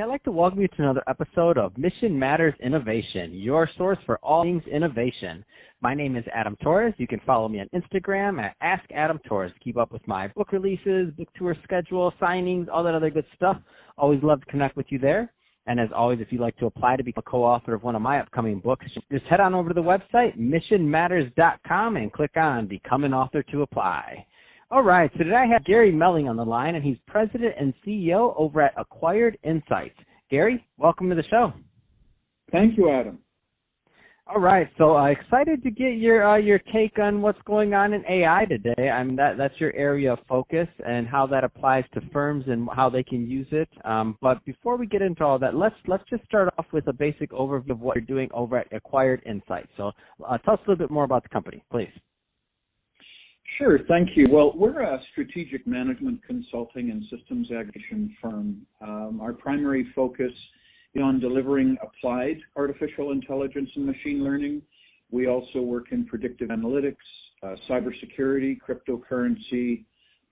I'd like to welcome you to another episode of Mission Matters Innovation, your source for all things innovation. My name is Adam Torres. You can follow me on Instagram at AskAdamTorres. Keep up with my book releases, book tour schedule, signings, all that other good stuff. Always love to connect with you there. And as always, if you'd like to apply to be a co-author of one of my upcoming books, just head on over to the website, missionmatters.com, and click on Become an Author to apply. All right, so today I have Gary Melling on the line, and he's President and CEO over at Acquired Insights. Gary, welcome to the show. Thank you, Adam. All right, so excited to get your take on what's going on in AI today. I mean, that's your area of focus and how that applies to firms and how they can use it. But before we get into all that, let's just start off with a basic overview of what you're doing over at Acquired Insights. So tell us a little bit more about the company, please. Sure, thank you. Well, we're a strategic management consulting and systems aggregation firm. Our primary focus on delivering applied artificial intelligence and machine learning. We also work in predictive analytics, cybersecurity, cryptocurrency,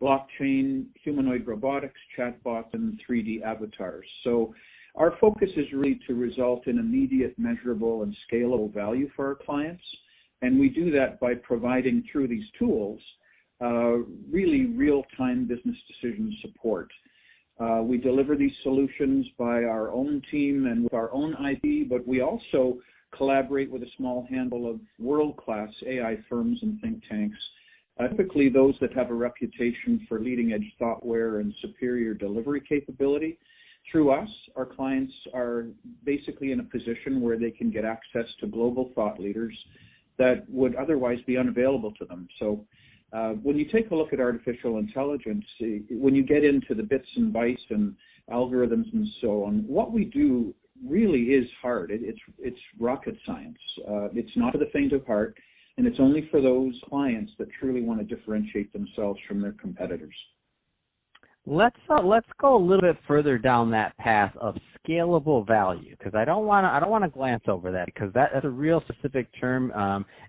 blockchain, humanoid robotics, chatbots, and 3D avatars. So our focus is really to result in immediate, measurable, and scalable value for our clients. And we do that by providing, through these tools, really real-time business decision support. We deliver these solutions by our own team and with our own IP, but we also collaborate with a small handful of world-class AI firms and think tanks, typically those that have a reputation for leading-edge software and superior delivery capability. Through us, our clients are basically in a position where they can get access to global thought leaders that would otherwise be unavailable to them. So when you take a look at artificial intelligence, when you get into the bits and bytes and algorithms and so on, what we do really is hard. It's rocket science. It's not for the faint of heart, and it's only for those clients that truly want to differentiate themselves from their competitors. Let's go a little bit further down that path of scalable value, because I don't want to glance over that, because that's a real specific term,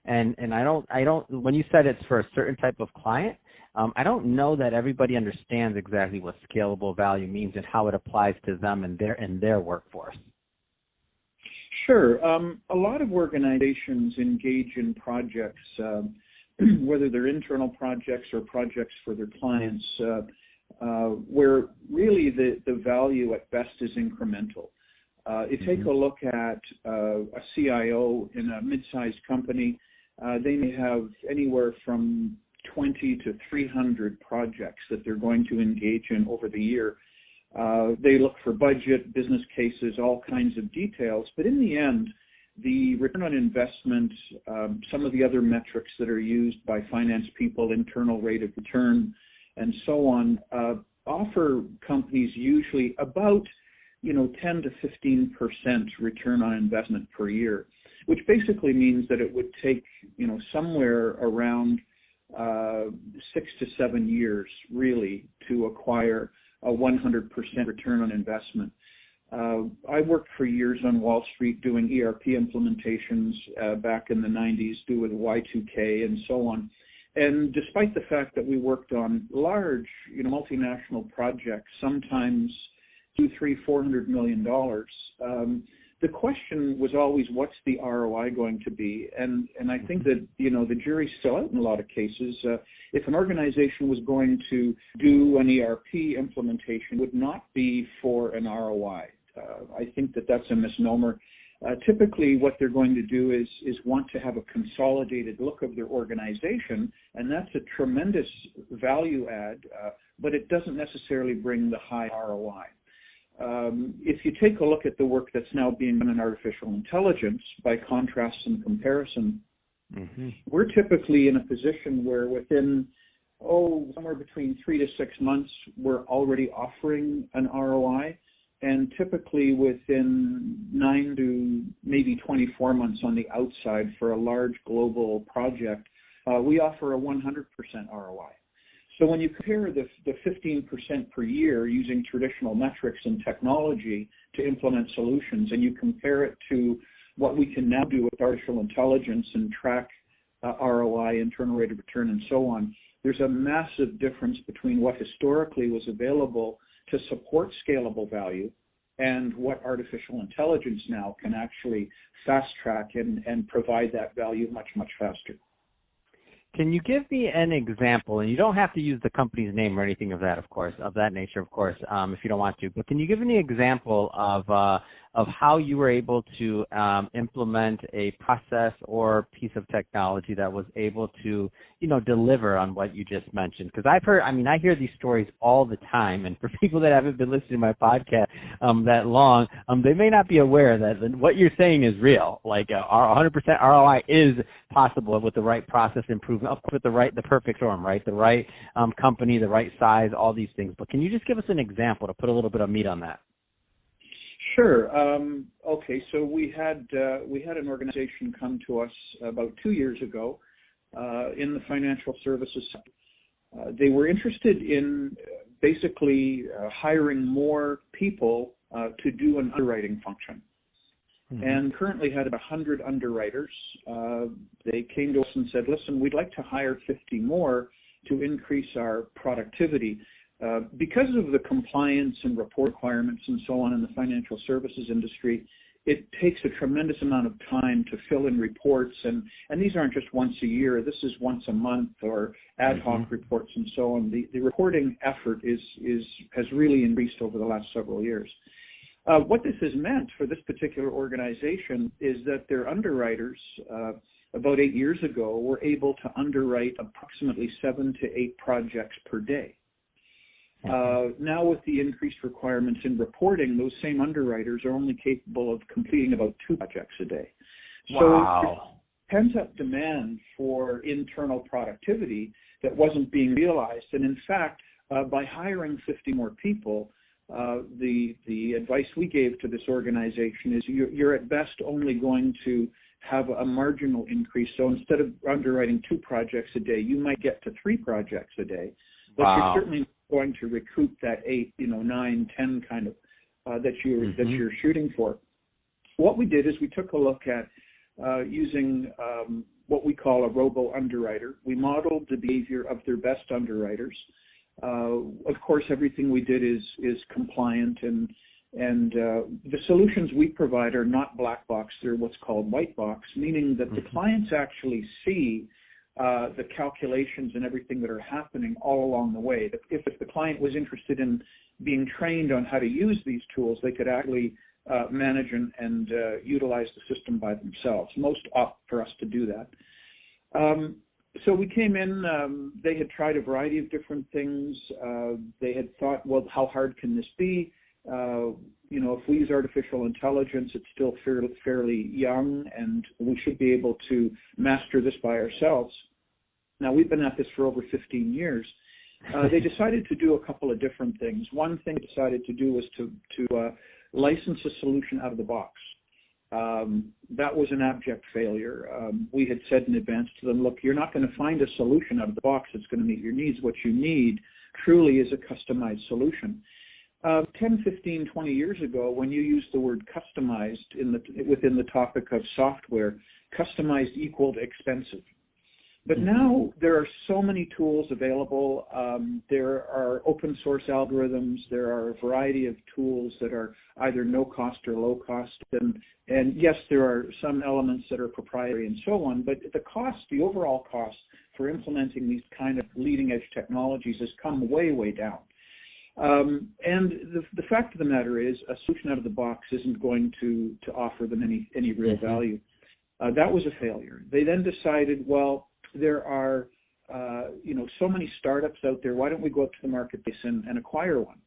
and I don't when you said it's for a certain type of client, I don't know that everybody understands exactly what scalable value means and how it applies to them and their workforce. Sure, a lot of organizations engage in projects, whether they're internal projects or projects for their clients. Where really the value at best is incremental. If you take a look at a CIO in a mid-sized company, they may have anywhere from 20 to 300 projects that they're going to engage in over the year. They look for budget, business cases, all kinds of details, but in the end, the return on investment, some of the other metrics that are used by finance people, internal rate of return, and so on, offer companies usually about 10 to 15% return on investment per year, which basically means that it would take somewhere around 6 to 7 years really to acquire a 100% return on investment. I worked for years on Wall Street doing ERP implementations back in the 90s, doing Y2K and so on. And despite the fact that we worked on large, multinational projects, sometimes $200-400 million, the question was always, what's the ROI going to be? And I think that, the jury's still out in a lot of cases. If an organization was going to do an ERP implementation, it would not be for an ROI. I think that that's a misnomer. Typically, what they're going to do is want to have a consolidated look of their organization, and that's a tremendous value add, but it doesn't necessarily bring the high ROI. If you take a look at the work that's now being done in artificial intelligence, by contrast and comparison, we're typically in a position where within, somewhere between 3 to 6 months, we're already offering an ROI. And typically within 9 to maybe 24 months on the outside for a large global project, we offer a 100% ROI. So when you compare the 15% per year using traditional metrics and technology to implement solutions, and you compare it to what we can now do with artificial intelligence and track ROI, internal rate of return, and so on, there's a massive difference between what historically was available to support scalable value and what artificial intelligence now can actually fast track and provide that value much, much faster. Can you give me an example, and you don't have to use the company's name or anything of that, of course, of that nature, of course, if you don't want to, but can you give me an example of how you were able to implement a process or piece of technology that was able to, deliver on what you just mentioned? Because I hear these stories all the time, and for people that haven't been listening to my podcast that long, they may not be aware that what you're saying is real. Like our 100% ROI is possible with the right process improvement, with the perfect storm, right? The right company, the right size, all these things. But can you just give us an example to put a little bit of meat on that? Sure. Okay. So we had an organization come to us about 2 years ago in the financial services. They were interested in basically hiring more people to do an underwriting function, and currently had 100 underwriters. They came to us and said, "Listen, we'd like to hire 50 more to increase our productivity." Because of the compliance and report requirements and so on in the financial services industry, it takes a tremendous amount of time to fill in reports, and these aren't just once a year. This is once a month or ad hoc reports and so on. The reporting effort has really increased over the last several years. What this has meant for this particular organization is that their underwriters, about 8 years ago, were able to underwrite approximately 7 to 8 projects per day. Now with the increased requirements in reporting, those same underwriters are only capable of completing about 2 projects a day. Wow. So there's pent-up demand for internal productivity that wasn't being realized. And in fact, by hiring 50 more people, the advice we gave to this organization is you're at best only going to have a marginal increase. So instead of underwriting 2 projects a day, you might get to 3 projects a day. But you're certainly going to recoup that 8, 9, 10 kind of that you're shooting for. What we did is we took a look at using what we call a robo underwriter. We modeled the behavior of their best underwriters. Of course, everything we did is compliant, and the solutions we provide are not black box. They're what's called white box, meaning that the clients actually see the calculations and everything that are happening all along the way. If the client was interested in being trained on how to use these tools, they could actually manage and utilize the system by themselves. Most opt for us to do that. So we came in, they had tried a variety of different things. They had thought, well, how hard can this be? If we use artificial intelligence, it's still fairly young, and we should be able to master this by ourselves. Now, we've been at this for over 15 years. They decided to do a couple of different things. One thing they decided to do was to license a solution out of the box. That was an abject failure. We had said in advance to them, look, you're not going to find a solution out of the box that's going to meet your needs. What you need truly is a customized solution. 10, 15, 20 years ago, when you used the word customized within the topic of software, customized equaled expensive. But now there are so many tools available. There are open source algorithms. There are a variety of tools that are either no cost or low cost. And yes, there are some elements that are proprietary and so on. But the overall cost for implementing these kind of leading edge technologies has come way, way down. And the fact of the matter is, a solution out of the box isn't going to offer them any real value. That was a failure. They then decided, well, there are so many startups out there. Why don't we go up to the marketplace and acquire one?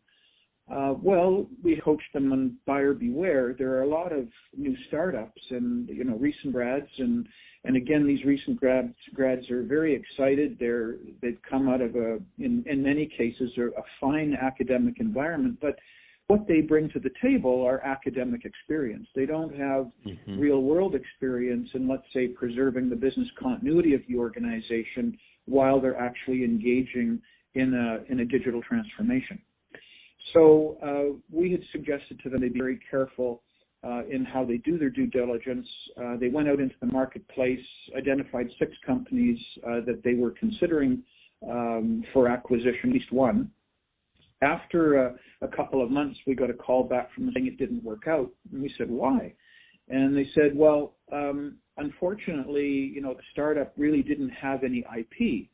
Well, we coached them on buyer beware. There are a lot of new startups and recent grads, and again, these recent grads are very excited. They've come out of in many cases a fine academic environment, but what they bring to the table are academic experience. They don't have real world experience in, let's say, preserving the business continuity of the organization while they're actually engaging in a digital transformation. So we had suggested to them they be very careful in how they do their due diligence. They went out into the marketplace, identified 6 companies that they were considering for acquisition, at least one. After a couple of months, we got a call back from them saying it didn't work out. And we said, why? And they said, well, unfortunately, the startup really didn't have any IP,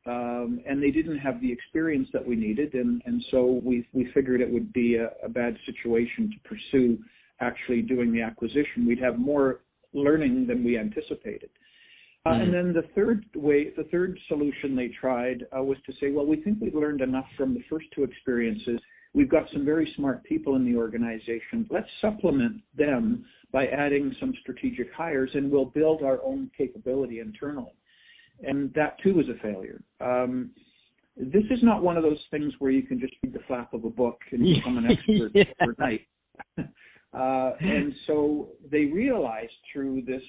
and they didn't have the experience that we needed, and so we figured it would be a bad situation to pursue actually doing the acquisition. We'd have more learning than we anticipated. And then the third solution they tried was to say, well, we think we've learned enough from the first two experiences. We've got some very smart people in the organization. Let's supplement them by adding some strategic hires, and we'll build our own capability internally. And that, too, was a failure. This is not one of those things where you can just read the flap of a book and become an expert overnight. And so they realized through this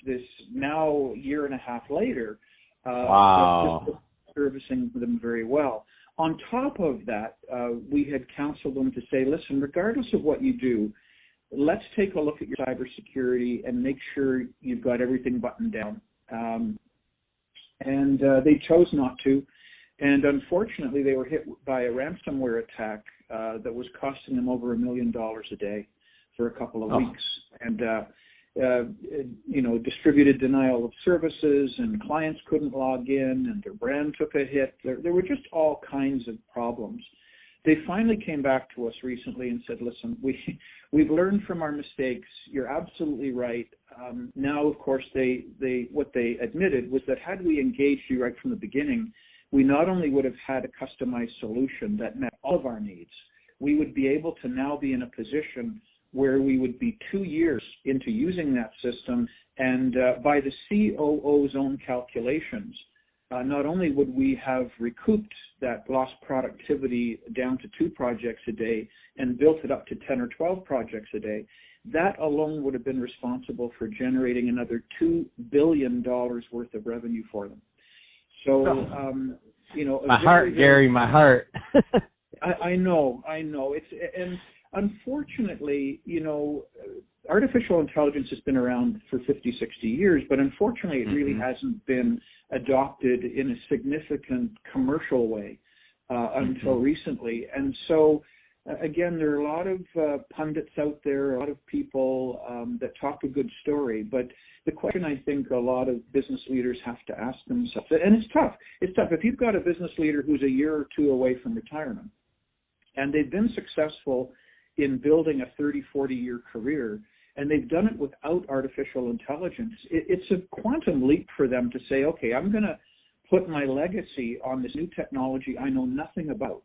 now year and a half later, wow, that this was servicing them very well. On top of that, we had counseled them to say, listen, regardless of what you do, let's take a look at your cybersecurity and make sure you've got everything buttoned down. And they chose not to. And unfortunately, they were hit by a ransomware attack that was costing them over $1 million a day for a couple of weeks. And, distributed denial of services, and clients couldn't log in, and their brand took a hit. There were just all kinds of problems. They finally came back to us recently and said, listen, we've learned from our mistakes. You're absolutely right. Now, of course, what they admitted was that had we engaged you right from the beginning, we not only would have had a customized solution that met all of our needs, we would be able to now be in a position where we would be 2 years into using that system, and by the COO's own calculations, not only would we have recouped that lost productivity down to 2 projects a day and built it up to 10 or 12 projects a day, that alone would have been responsible for generating another $2 billion worth of revenue for them. So, my heart, Gary, my heart. I know. And unfortunately, artificial intelligence has been around for 50, 60 years, but unfortunately it really hasn't been adopted in a significant commercial way until recently. And so, again, there are a lot of pundits out there, a lot of people that talk a good story, but the question I think a lot of business leaders have to ask themselves, and it's tough. If you've got a business leader who's a year or two away from retirement, and they've been successful in building a 30, 40-year career, and they've done it without artificial intelligence, it's a quantum leap for them to say, okay, I'm going to put my legacy on this new technology I know nothing about.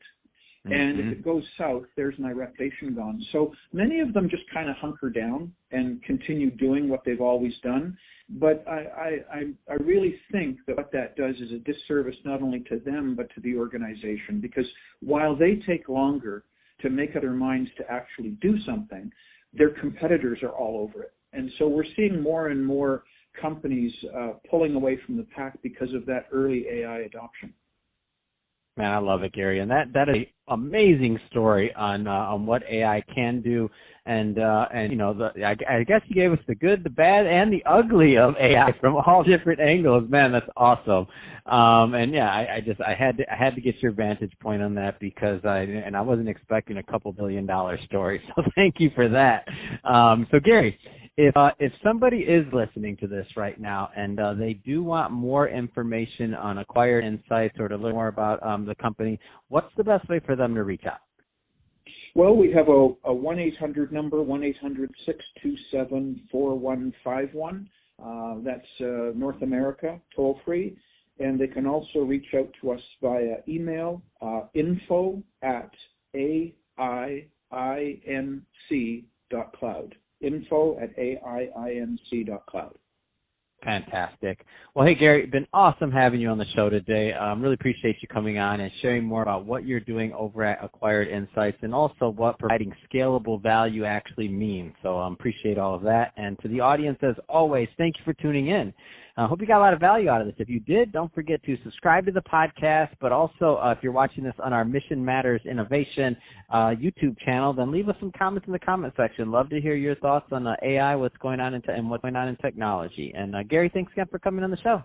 And if it goes south, there's my reputation gone. So many of them just kind of hunker down and continue doing what they've always done. But I really think that what that does is a disservice not only to them, but to the organization. Because while they take longer to make up their minds to actually do something, their competitors are all over it. And so we're seeing more and more companies pulling away from the pack because of that early AI adoption. Man, I love it, Gary, and that is an amazing story on what AI can do, and I guess you gave us the good, the bad, and the ugly of AI from all different angles. Man, that's awesome. I had to get your vantage point on that because I wasn't expecting a couple $1 billion story. So thank you for that. So Gary, if somebody is listening to this right now and they do want more information on Acquired Insights or to learn more about the company, what's the best way for them to reach out? Well, we have a 1-800 number, 1-800-627-4151. That's North America, toll free. And they can also reach out to us via email, info@aiinc.cloud. info@aiinc.cloud. Fantastic. Well, hey, Gary, it's been awesome having you on the show today. Really appreciate you coming on and sharing more about what you're doing over at Acquired Insights and also what providing scalable value actually means. So appreciate all of that. And to the audience, as always, thank you for tuning in. I hope you got a lot of value out of this. If you did, don't forget to subscribe to the podcast, but also if you're watching this on our Mission Matters Innovation YouTube channel, then leave us some comments in the comment section. Love to hear your thoughts on AI, what's going on and what's going on in technology. And Gary, thanks again for coming on the show.